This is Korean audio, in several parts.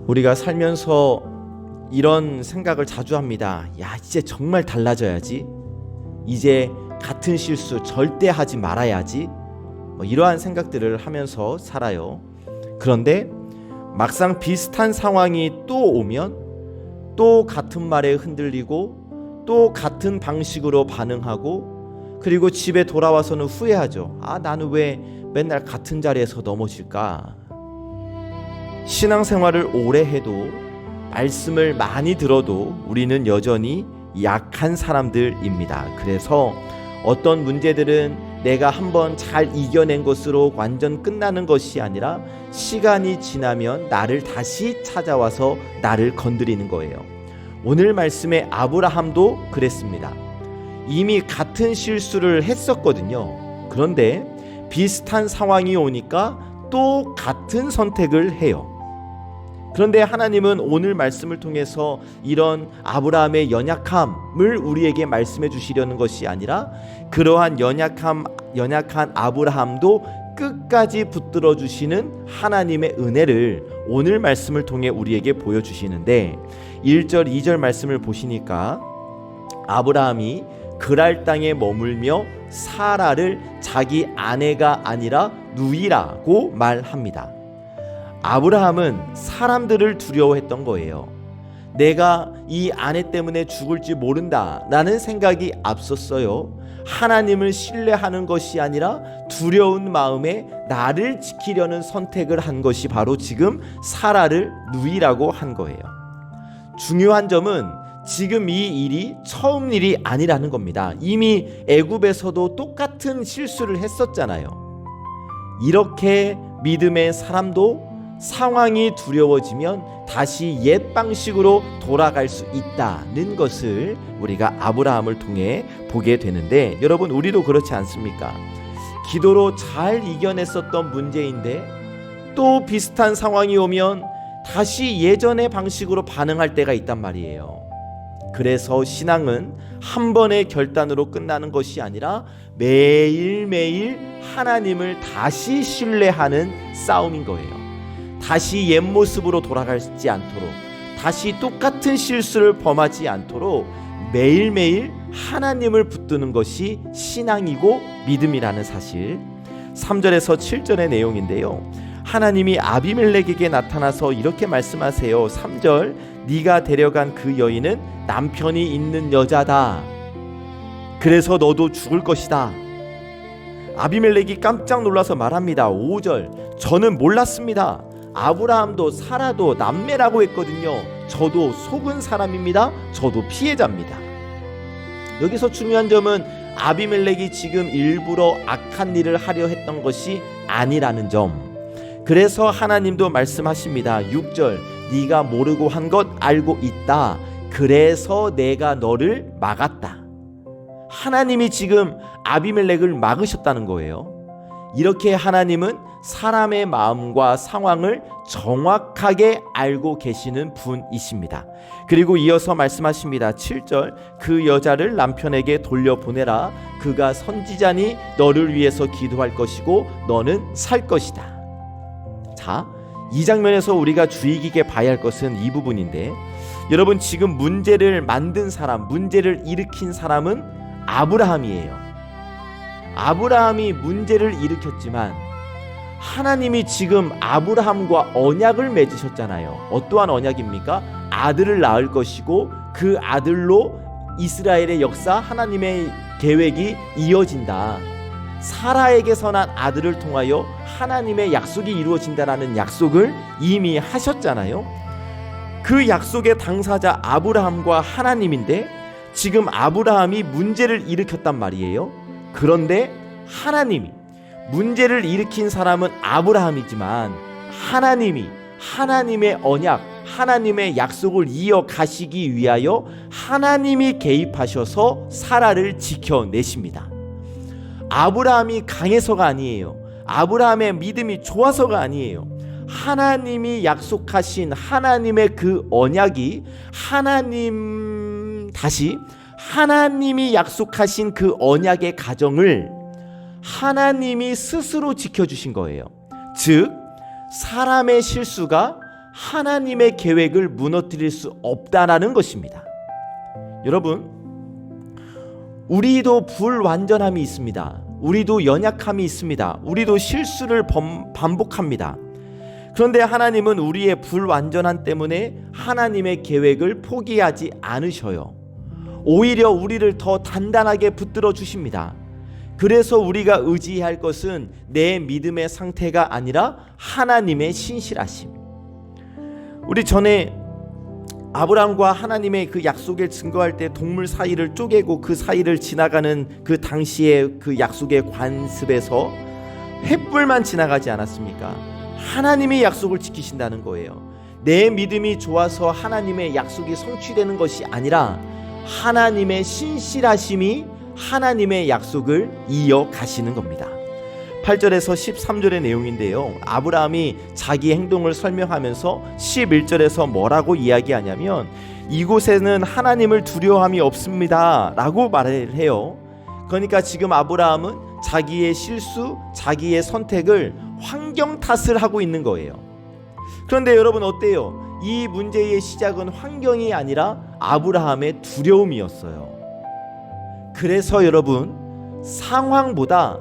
우리가 살면서 이런 생각을 자주 합니다. 야, 이제 정말 달라져야지. 이제 같은 실수 절대 하지 말아야지. 이러한 생각들을 하면서 살아요. 그런데 막상 비슷한 상황이 또 오면 또 같은 말에 흔들리고 또 같은 방식으로 반응하고, 그리고 집에 돌아와서는 후회하죠. 아, 나는 왜 맨날 같은 자리에서 넘어질까? 신앙생활을 오래 해도, 말씀을 많이 들어도 우리는 여전히 약한 사람들입니다. 그래서 어떤 문제들은 내가 한번 잘 이겨낸 것으로 완전 끝나는 것이 아니라 시간이 지나면 나를 다시 찾아와서 나를 건드리는 거예요. 오늘 말씀의 아브라함도 그랬습니다. 이미 같은 실수를 했었거든요. 그런데 비슷한 상황이 오니까 또 같은 선택을 해요. 그런데 하나님은 오늘 말씀을 통해서 이런 아브라함의 연약함을 우리에게 말씀해 주시려는 것이 아니라, 그러한 연약한 아브라함도 끝까지 붙들어 주시는 하나님의 은혜를 오늘 말씀을 통해 우리에게 보여주시는데, 1절 2절 말씀을 보시니까 아브라함이 그랄 땅에 머물며 사라를 자기 아내가 아니라 누이라고 말합니다. 아브라함은 사람들을 두려워했던 거예요. 내가 이 아내 때문에 죽을지 모른다 라는 생각이 앞섰어요. 하나님을 신뢰하는 것이 아니라 두려운 마음에 나를 지키려는 선택을 한 것이 바로 지금 사라를 누이라고 한 거예요. 중요한 점은 지금 이 일이 처음 일이 아니라는 겁니다. 이미 애굽에서도 똑같은 실수를 했었잖아요. 이렇게 믿음의 사람도 상황이 두려워지면 다시 옛 방식으로 돌아갈 수 있다는 것을 우리가 아브라함을 통해 보게 되는데, 여러분, 우리도 그렇지 않습니까? 기도로 잘 이겨냈었던 문제인데 또 비슷한 상황이 오면 다시 예전의 방식으로 반응할 때가 있단 말이에요. 그래서 신앙은 한 번의 결단으로 끝나는 것이 아니라 매일매일 하나님을 다시 신뢰하는 싸움인 거예요. 다시 옛 모습으로 돌아가지 않도록, 다시 똑같은 실수를 범하지 않도록 매일매일 하나님을 붙드는 것이 신앙이고 믿음이라는 사실. 3절에서 7절의 내용인데요, 하나님이 아비멜렉에게 나타나서 이렇게 말씀하세요. 3절, 네가 데려간 그 여인은 남편이 있는 여자다. 그래서 너도 죽을 것이다. 아비멜렉이 깜짝 놀라서 말합니다. 5절, 저는 몰랐습니다. 아브라함도 사라도 남매라고 했거든요. 저도 속은 사람입니다. 저도 피해자입니다. 여기서 중요한 점은 아비멜렉이 지금 일부러 악한 일을 하려 했던 것이 아니라는 점. 그래서 하나님도 말씀하십니다. 6절, 네가 모르고 한 것 알고 있다. 그래서 내가 너를 막았다. 하나님이 지금 아비멜렉을 막으셨다는 거예요. 이렇게 하나님은 사람의 마음과 상황을 정확하게 알고 계시는 분이십니다. 그리고 이어서 말씀하십니다. 7절, 그 여자를 남편에게 돌려보내라. 그가 선지자니 너를 위해서 기도할 것이고 너는 살 것이다. 자, 이 장면에서 우리가 주의 깊게 봐야 할 것은 이 부분인데, 여러분, 지금 문제를 만든 사람, 문제를 일으킨 사람은 아브라함이에요. 아브라함이 문제를 일으켰지만 하나님이 지금 아브라함과 언약을 맺으셨잖아요. 어떠한 언약입니까? 아들을 낳을 것이고 그 아들로 이스라엘의 역사, 하나님의 계획이 이어진다. 사라에게서 난 아들을 통하여 하나님의 약속이 이루어진다라는 약속을 이미 하셨잖아요. 그 약속의 당사자 아브라함과 하나님인데 지금 아브라함이 문제를 일으켰단 말이에요. 그런데 하나님이, 문제를 일으킨 사람은 아브라함이지만 하나님이 하나님의 언약, 하나님의 약속을 이어가시기 위하여 하나님이 개입하셔서 사라를 지켜내십니다. 아브라함이 강해서가 아니에요. 아브라함의 믿음이 좋아서가 아니에요. 하나님이 약속하신 하나님의 그 언약이 하나님이 약속하신 그 언약의 가정을 하나님이 스스로 지켜주신 거예요. 즉 사람의 실수가 하나님의 계획을 무너뜨릴 수 없다라는 것입니다. 여러분, 우리도 불완전함이 있습니다. 우리도 연약함이 있습니다. 우리도 실수를 반복합니다. 그런데 하나님은 우리의 불완전함 때문에 하나님의 계획을 포기하지 않으셔요. 오히려 우리를 더 단단하게 붙들어 주십니다. 그래서 우리가 의지할 것은 내 믿음의 상태가 아니라 하나님의 신실하심. 우리 전에 아브라함과 하나님의 그 약속을 증거할 때 동물 사이를 쪼개고 그 사이를 지나가는 그 당시의 그 약속의 관습에서 횃불만 지나가지 않았습니까? 하나님이 약속을 지키신다는 거예요. 내 믿음이 좋아서 하나님의 약속이 성취되는 것이 아니라 하나님의 신실하심이 하나님의 약속을 이어가시는 겁니다. 8절에서 13절의 내용인데요, 아브라함이 자기 행동을 설명하면서 11절에서 뭐라고 이야기하냐면 이곳에는 하나님을 두려워함이 없습니다 라고 말을 해요. 그러니까 지금 아브라함은 자기의 실수, 자기의 선택을 환경 탓을 하고 있는 거예요. 그런데 여러분 어때요? 이 문제의 시작은 환경이 아니라 아브라함의 두려움이었어요. 그래서 여러분, 상황보다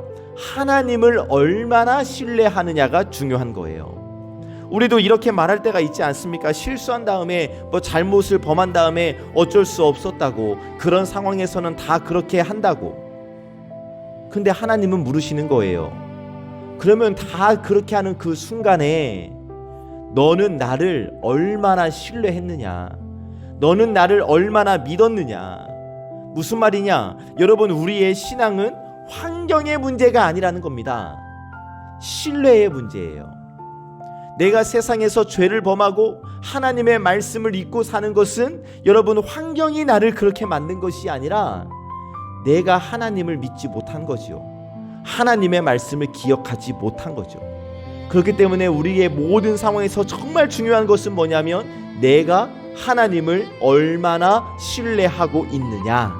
하나님을 얼마나 신뢰하느냐가 중요한 거예요. 우리도 이렇게 말할 때가 있지 않습니까? 실수한 다음에 잘못을 범한 다음에 어쩔 수 없었다고, 그런 상황에서는 다 그렇게 한다고. 근데 하나님은 물으시는 거예요. 그러면 다 그렇게 하는 그 순간에 너는 나를 얼마나 신뢰했느냐? 너는 나를 얼마나 믿었느냐? 무슨 말이냐? 여러분, 우리의 신앙은 환경의 문제가 아니라는 겁니다. 신뢰의 문제예요. 내가 세상에서 죄를 범하고 하나님의 말씀을 잊고 사는 것은 여러분 환경이 나를 그렇게 만든 것이 아니라 내가 하나님을 믿지 못한 거죠. 하나님의 말씀을 기억하지 못한 거죠. 그렇기 때문에 우리의 모든 상황에서 정말 중요한 것은 뭐냐면 내가 하나님을 얼마나 신뢰하고 있느냐,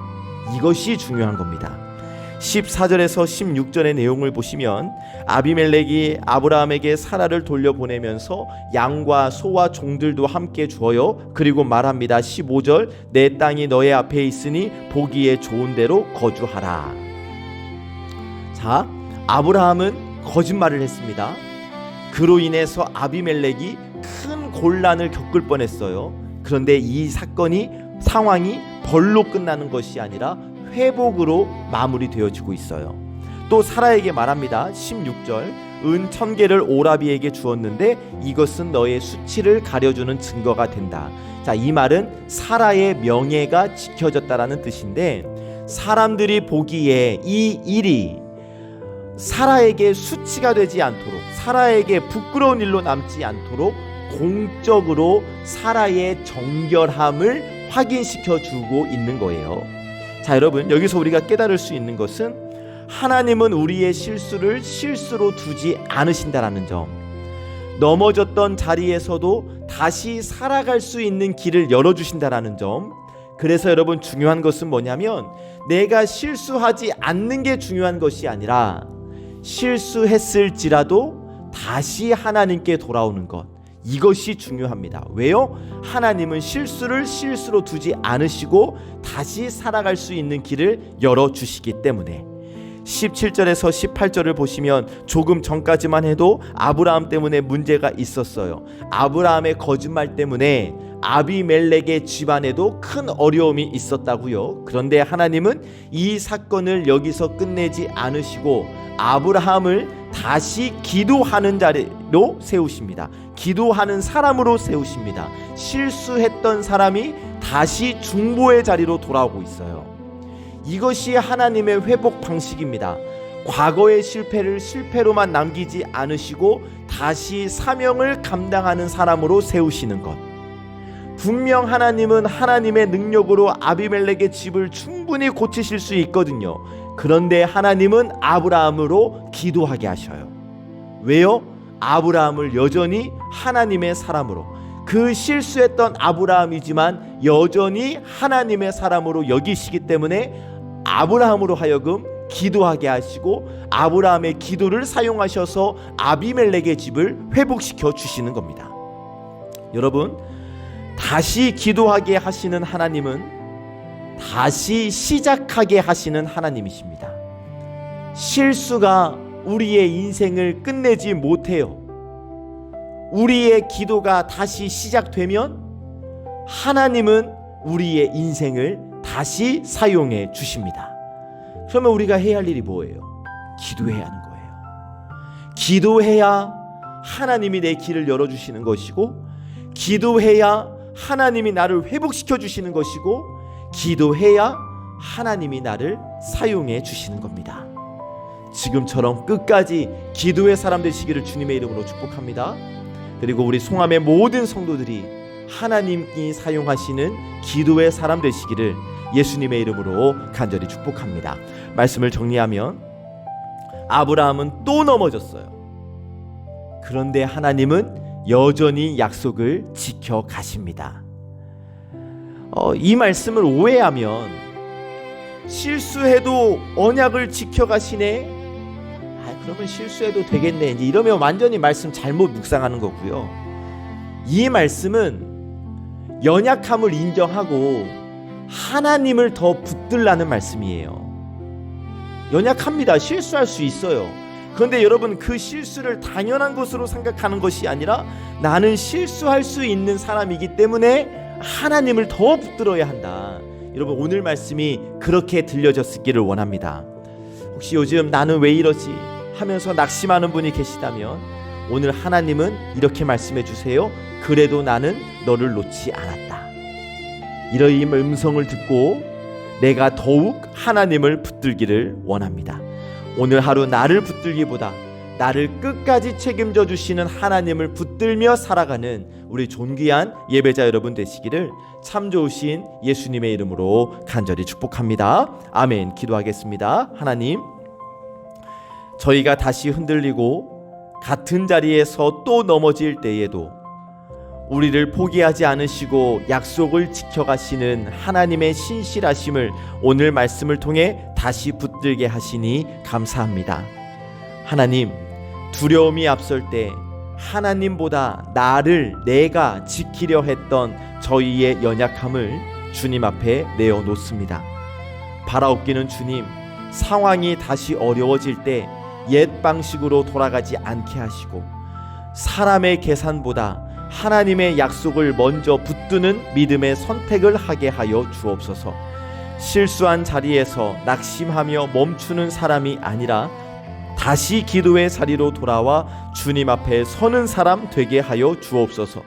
이것이 중요한 겁니다. 14절에서 16절의 내용을 보시면 아비멜렉이 아브라함에게 사라를 돌려보내면서 양과 소와 종들도 함께 주어요. 그리고 말합니다. 15절, 내 땅이 너의 앞에 있으니 보기에 좋은 대로 거주하라. 자, 아브라함은 거짓말을 했습니다. 그로 인해서 아비멜렉이 큰 곤란을 겪을 뻔했어요. 그런데 이 상황이 벌로 끝나는 것이 아니라 회복으로 마무리되어지고 있어요. 또 사라에게 말합니다. 16절, 은 1000개를 오라비에게 주었는데 이것은 너의 수치를 가려주는 증거가 된다. 자, 이 말은 사라의 명예가 지켜졌다라는 뜻인데, 사람들이 보기에 이 일이 사라에게 수치가 되지 않도록, 사라에게 부끄러운 일로 남지 않도록 공적으로 사라의 정결함을 확인시켜 주고 있는 거예요. 자, 여러분, 여기서 우리가 깨달을 수 있는 것은 하나님은 우리의 실수를 실수로 두지 않으신다라는 점, 넘어졌던 자리에서도 다시 살아갈 수 있는 길을 열어주신다라는 점. 그래서 여러분, 중요한 것은 뭐냐면 내가 실수하지 않는 게 중요한 것이 아니라 실수했을지라도 다시 하나님께 돌아오는 것, 이것이 중요합니다. 왜요? 하나님은 실수를 실수로 두지 않으시고 다시 살아갈 수 있는 길을 열어주시기 때문에. 17절에서 18절을 보시면 조금 전까지만 해도 아브라함 때문에 문제가 있었어요. 아브라함의 거짓말 때문에 아비멜렉의 집안에도 큰 어려움이 있었다고요. 그런데 하나님은 이 사건을 여기서 끝내지 않으시고 아브라함을 다시 기도하는 자리로 세우십니다. 기도하는 사람으로 세우십니다. 실수했던 사람이 다시 중보의 자리로 돌아오고 있어요. 이것이 하나님의 회복 방식입니다. 과거의 실패를 실패로만 남기지 않으시고 다시 사명을 감당하는 사람으로 세우시는 것. 분명 하나님은 하나님의 능력으로 아비멜렉의 집을 충분히 고치실 수 있거든요. 그런데 하나님은 아브라함으로 기도하게 하셔요. 왜요? 아브라함을 여전히 하나님의 사람으로, 그 실수했던 아브라함이지만 여전히 하나님의 사람으로 여기시기 때문에 아브라함으로 하여금 기도하게 하시고 아브라함의 기도를 사용하셔서 아비멜렉의 집을 회복시켜 주시는 겁니다. 여러분, 다시 기도하게 하시는 하나님은 다시 시작하게 하시는 하나님이십니다. 실수가 우리의 인생을 끝내지 못해요. 우리의 기도가 다시 시작되면 하나님은 우리의 인생을 다시 사용해 주십니다. 그러면 우리가 해야 할 일이 뭐예요? 기도해야 하는 거예요. 기도해야 하나님이 내 길을 열어주시는 것이고, 기도해야 하나님이 나를 회복시켜 주시는 것이고, 기도해야 하나님이 나를 사용해 주시는 겁니다. 지금처럼 끝까지 기도의 사람 되시기를 주님의 이름으로 축복합니다. 그리고 우리 송암의 모든 성도들이 하나님이 사용하시는 기도의 사람 되시기를 예수님의 이름으로 간절히 축복합니다. 말씀을 정리하면 아브라함은 또 넘어졌어요. 그런데 하나님은 여전히 약속을 지켜 가십니다. 이 말씀을 오해하면 실수해도 언약을 지켜 가시네, 그러면 실수해도 되겠네, 이제 이러면 완전히 말씀 잘못 묵상하는 거고요. 이 말씀은 연약함을 인정하고 하나님을 더 붙들라는 말씀이에요. 연약합니다. 실수할 수 있어요. 그런데 여러분, 그 실수를 당연한 것으로 생각하는 것이 아니라 나는 실수할 수 있는 사람이기 때문에 하나님을 더 붙들어야 한다. 여러분, 오늘 말씀이 그렇게 들려졌기를 원합니다. 혹시 요즘 나는 왜 이러지 하면서 낙심하는 분이 계시다면 오늘 하나님은 이렇게 말씀해 주세요. 그래도 나는 너를 놓지 않았다. 이러이 음성을 듣고 내가 더욱 하나님을 붙들기를 원합니다. 오늘 하루 나를 붙들기보다 나를 끝까지 책임져 주시는 하나님을 붙들며 살아가는 우리 존귀한 예배자 여러분 되시기를 참 좋으신 예수님의 이름으로 간절히 축복합니다. 아멘. 기도하겠습니다. 하나님, 저희가 다시 흔들리고 같은 자리에서 또 넘어질 때에도 우리를 포기하지 않으시고 약속을 지켜가시는 하나님의 신실하심을 오늘 말씀을 통해 다시 붙들게 하시니 감사합니다. 하나님, 두려움이 앞설 때 하나님보다 내가 지키려 했던 저희의 연약함을 주님 앞에 내어놓습니다. 바라옵기는 주님, 상황이 다시 어려워질 때 옛 방식으로 돌아가지 않게 하시고 사람의 계산보다 하나님의 약속을 먼저 붙드는 믿음의 선택을 하게 하여 주옵소서. 실수한 자리에서 낙심하며 멈추는 사람이 아니라 다시 기도의 자리로 돌아와 주님 앞에 서는 사람 되게 하여 주옵소서.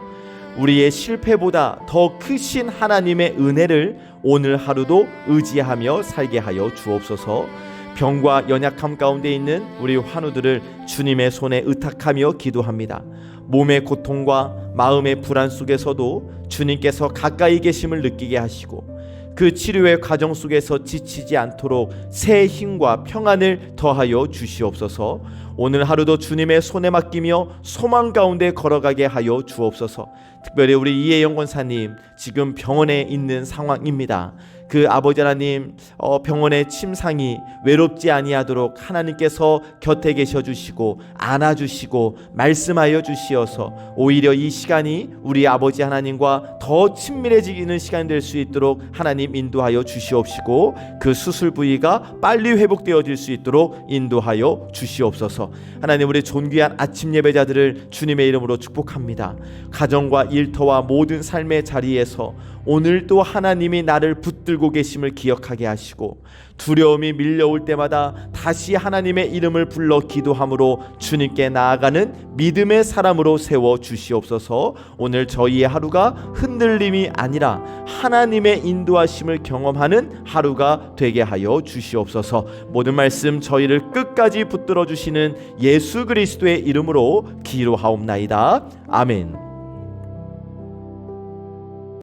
우리의 실패보다 더 크신 하나님의 은혜를 오늘 하루도 의지하며 살게 하여 주옵소서. 병과 연약함 가운데 있는 우리 환우들을 주님의 손에 의탁하며 기도합니다. 몸의 고통과 마음의 불안 속에서도 주님께서 가까이 계심을 느끼게 하시고 그 치료의 과정 속에서 지치지 않도록 새 힘과 평안을 더하여 주시옵소서. 오늘 하루도 주님의 손에 맡기며 소망 가운데 걸어가게 하여 주옵소서. 특별히 우리 이혜영 권사님 지금 병원에 있는 상황입니다. 그 아버지 하나님, 병원의 침상이 외롭지 아니하도록 하나님께서 곁에 계셔 주시고 안아주시고 말씀하여 주시어서 오히려 이 시간이 우리 아버지 하나님과 더 친밀해지는 시간이 될 수 있도록 하나님 인도하여 주시옵시고 그 수술 부위가 빨리 회복되어질 수 있도록 인도하여 주시옵소서. 하나님, 우리 존귀한 아침 예배자들을 주님의 이름으로 축복합니다. 가정과 일터와 모든 삶의 자리에서 오늘도 하나님이 나를 붙들고 계심을 기억하게 하시고 두려움이 밀려올 때마다 다시 하나님의 이름을 불러 기도함으로 주님께 나아가는 믿음의 사람으로 세워 주시옵소서. 오늘 저희의 하루가 흔들림이 아니라 하나님의 인도하심을 경험하는 하루가 되게 하여 주시옵소서. 모든 말씀 저희를 끝까지 붙들어 주시는 예수 그리스도의 이름으로 기도하옵나이다. 아멘.